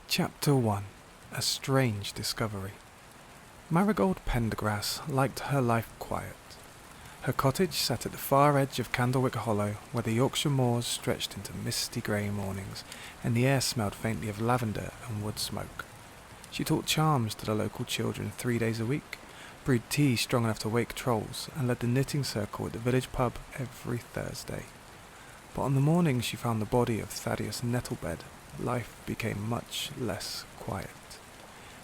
Chapter 1. A Strange Discovery. Marigold Pendergrass liked her life quiet. Her cottage sat at the far edge of Candlewick Hollow, where the Yorkshire moors stretched into misty grey mornings, and the air smelled faintly of lavender and wood smoke. She taught charms to the local children 3 days a week, brewed tea strong enough to wake trolls, and led the knitting circle at the village pub every Thursday. But on the morning she found the body of Thaddeus Nettlebed, life became much less quiet.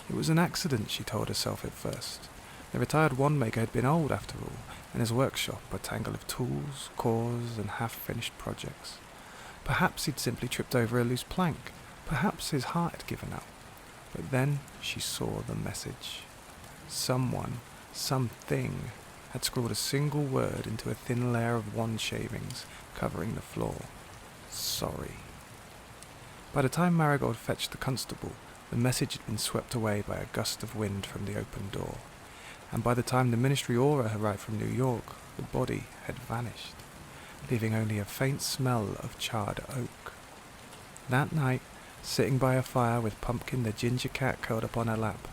It was an accident, she told herself at first. The retired wandmaker had been old after all, and his workshop a tangle of tools, cores, and half-finished projects. Perhaps he'd simply tripped over a loose plank. Perhaps his heart had given out. But then she saw the message. Someone, something, had scrawled a single word into a thin layer of wand shavings covering the floor. Sorry. By the time Marigold fetched the constable, the message had been swept away by a gust of wind from the open door, and by the time the ministry aura arrived from New York, the body had vanished, leaving only a faint smell of charred oak. That night, sitting by a fire with Pumpkin the ginger cat curled up on her lap,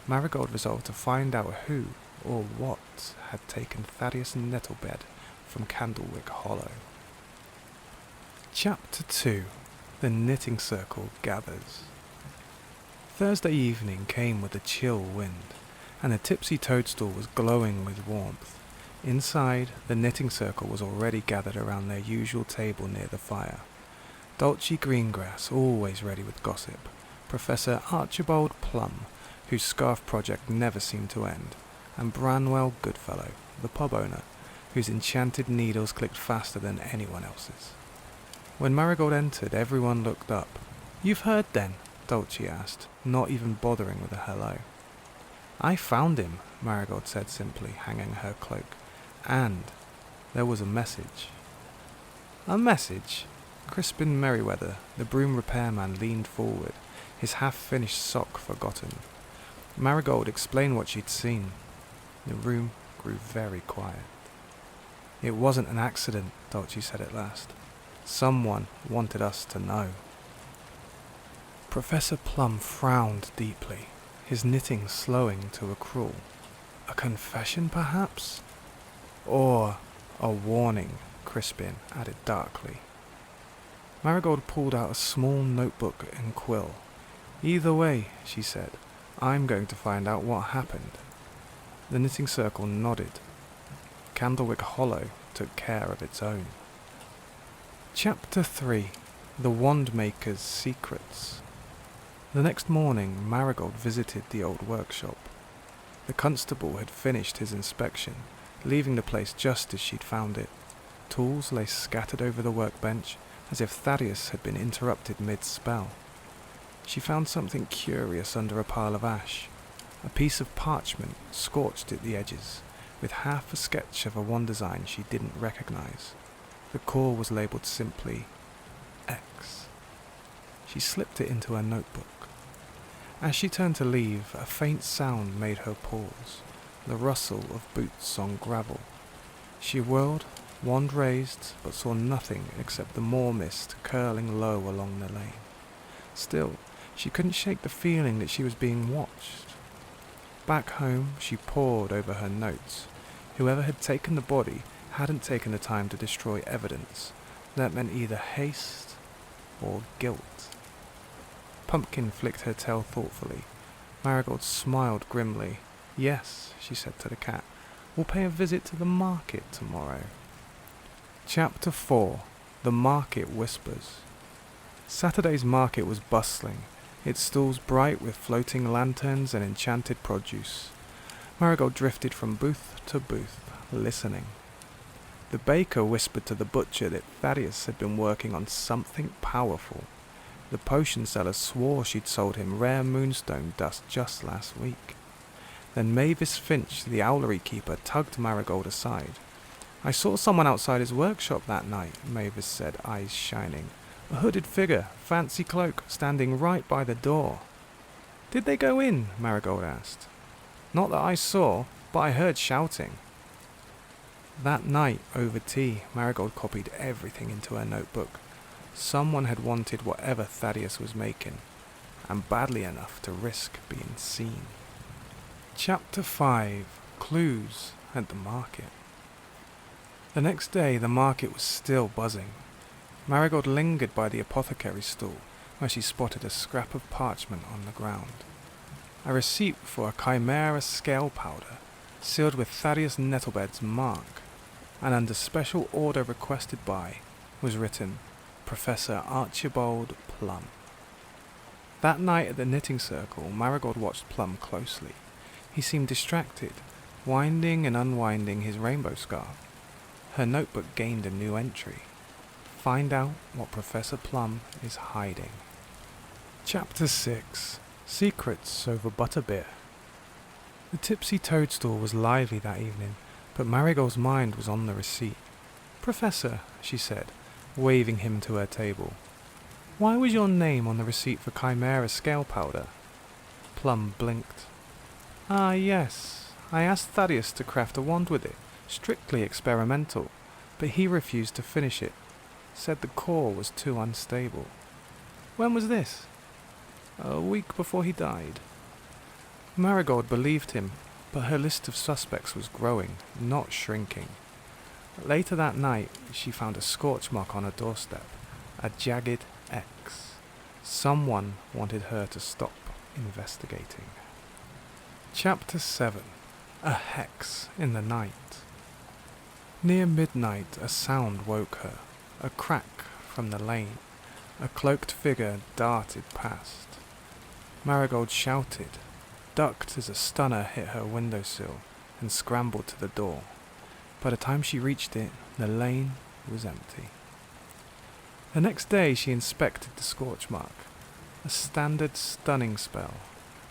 Marigold resolved to find out who or what had taken Thaddeus Nettlebed from Candlewick Hollow. Chapter 2. The knitting circle gathers. Thursday evening came with a chill wind, and the tipsy toadstool was glowing with warmth. Inside, the knitting circle was already gathered around their usual table near the fire. Dulcie Greengrass, always ready with gossip, Professor Archibald Plum, whose scarf project never seemed to end, and Branwell Goodfellow, the pub owner, whose enchanted needles clicked faster than anyone else's. When Marigold entered, everyone looked up. "You've heard then?" Dulcie asked, not even bothering with a hello. "I found him," Marigold said simply, hanging her cloak. "And there was a message." "A message?" Crispin Merriweather, the broom repairman, leaned forward, his half-finished sock forgotten. Marigold explained what she'd seen. The room grew very quiet. "It wasn't an accident," Dulcie said at last. "Someone wanted us to know." Professor Plum frowned deeply, his knitting slowing to a crawl. "A confession, perhaps? Or a warning," Crispin added darkly. Marigold pulled out a small notebook and quill. "Either way," she said, "I'm going to find out what happened." The knitting circle nodded. Candlewick Hollow took care of its own. Chapter 3. The Wandmaker's Secrets. The next morning, Marigold visited the old workshop. The constable had finished his inspection, leaving the place just as she'd found it. Tools lay scattered over the workbench, as if Thaddeus had been interrupted mid-spell. She found something curious under a pile of ash, a piece of parchment scorched at the edges, with half a sketch of a wand design she didn't recognize. The core was labelled simply X. She slipped it into her notebook. As she turned to leave, a faint sound made her pause, the rustle of boots on gravel. She whirled, wand raised, but saw nothing except the moor mist curling low along the lane. Still, she couldn't shake the feeling that she was being watched. Back home, she pored over her notes. Whoever had taken the body hadn't taken the time to destroy evidence. That meant either haste or guilt. Pumpkin flicked her tail thoughtfully. Marigold smiled grimly. "Yes," she said to the cat, "we'll pay a visit to the market tomorrow." Chapter 4. The Market Whispers. Saturday's market was bustling, its stalls bright with floating lanterns and enchanted produce. Marigold drifted from booth to booth, listening. The baker whispered to the butcher that Thaddeus had been working on something powerful. The potion seller swore she'd sold him rare moonstone dust just last week. Then Mavis Finch, the owlery keeper, tugged Marigold aside. "I saw someone outside his workshop that night," Mavis said, eyes shining. "A hooded figure, fancy cloak, standing right by the door." "Did they go in?" Marigold asked. "Not that I saw, but I heard shouting." That night, over tea, Marigold copied everything into her notebook. Someone had wanted whatever Thaddeus was making, and badly enough to risk being seen. Chapter 5: Clues at the Market. The next day the market was still buzzing. Marigold lingered by the apothecary's stall, where she spotted a scrap of parchment on the ground. A receipt for a chimera scale powder, sealed with Thaddeus Nettlebed's mark, and under special order requested by, was written, Professor Archibald Plum. That night at the knitting circle, Marigold watched Plum closely. He seemed distracted, winding and unwinding his rainbow scarf. Her notebook gained a new entry. Find out what Professor Plum is hiding. Chapter 6: Secrets over Butterbeer. The tipsy toadstool was lively that evening, but Marigold's mind was on the receipt. Professor, she said, waving him to her table. Why was your name on the receipt for chimera scale powder? Plum blinked. Ah, yes. I asked Thaddeus to craft a wand with it, strictly experimental, but he refused to finish it. Said the core was too unstable. When was this? A week before he died. Marigold believed him, but her list of suspects was growing, not shrinking. Later that night, she found a scorch mark on her doorstep, a jagged X. Someone wanted her to stop investigating. Chapter 7: A Hex in the Night. Near midnight, a sound woke her, a crack from the lane. A cloaked figure darted past. Marigold shouted, ducked as a stunner hit her windowsill, and scrambled to the door. By the time she reached it, the lane was empty. The next day she inspected the scorch mark. A standard stunning spell.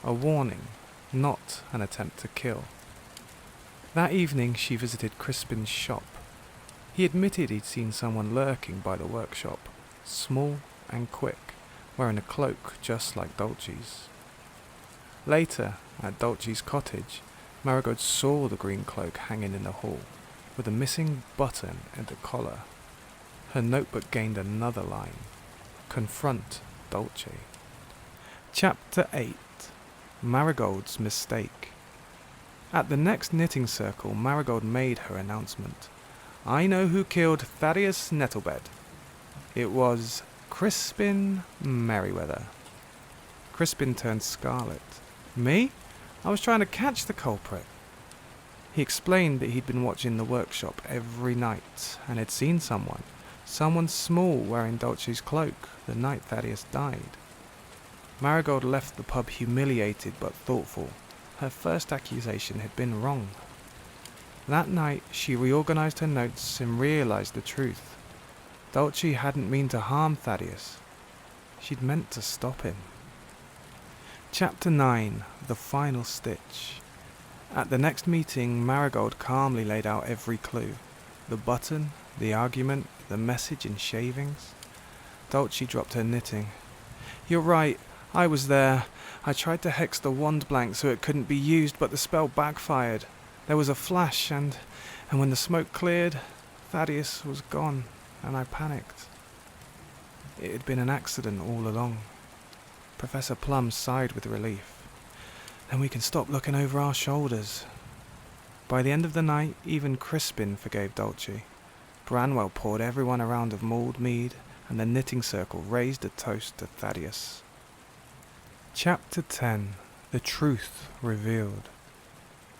A warning, not an attempt to kill. That evening she visited Crispin's shop. He admitted he'd seen someone lurking by the workshop, small and quick, wearing a cloak just like Dolce's. Later, at Dolce's cottage, Marigold saw the green cloak hanging in the hall, with a missing button at the collar. Her notebook gained another line. Confront Dolce. Chapter 8: Marigold's Mistake. At the next knitting circle, Marigold made her announcement. I know who killed Thaddeus Nettlebed. It was Crispin Merriweather. Crispin turned scarlet. Me? I was trying to catch the culprit. He explained that he'd been watching the workshop every night and had seen someone small wearing Dolce's cloak the night Thaddeus died. Marigold left the pub humiliated but thoughtful. Her first accusation had been wrong. That night she reorganized her notes and realized the truth. Dolce hadn't meant to harm Thaddeus. She'd meant to stop him. Chapter 9: The Final Stitch. At the next meeting, Marigold calmly laid out every clue. The button, the argument, the message in shavings. Dolce dropped her knitting. You're right, I was there. I tried to hex the wand blank so it couldn't be used, but the spell backfired. There was a flash, and when the smoke cleared, Thaddeus was gone, and I panicked. It had been an accident all along. Professor Plum sighed with relief. Then we can stop looking over our shoulders. By the end of the night, even Crispin forgave Dolce. Branwell poured everyone a round of mulled mead, and the knitting circle raised a toast to Thaddeus. Chapter 10: The Truth Revealed.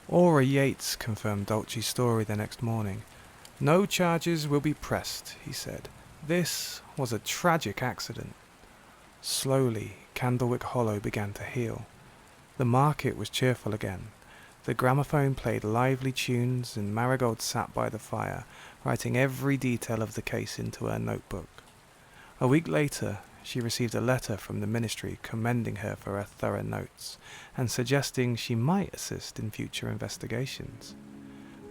Aura Yates confirmed Dolce's story the next morning. No charges will be pressed, he said. This was a tragic accident. Slowly, Candlewick Hollow began to heal. The market was cheerful again. The gramophone played lively tunes, and Marigold sat by the fire, writing every detail of the case into her notebook. A week later, she received a letter from the ministry commending her for her thorough notes, and suggesting she might assist in future investigations.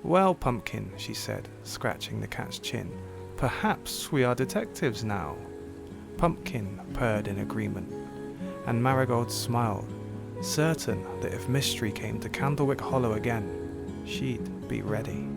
Well, Pumpkin, she said, scratching the cat's chin, perhaps we are detectives now. Pumpkin purred in agreement, and Marigold smiled, certain that if mystery came to Candlewick Hollow again, she'd be ready.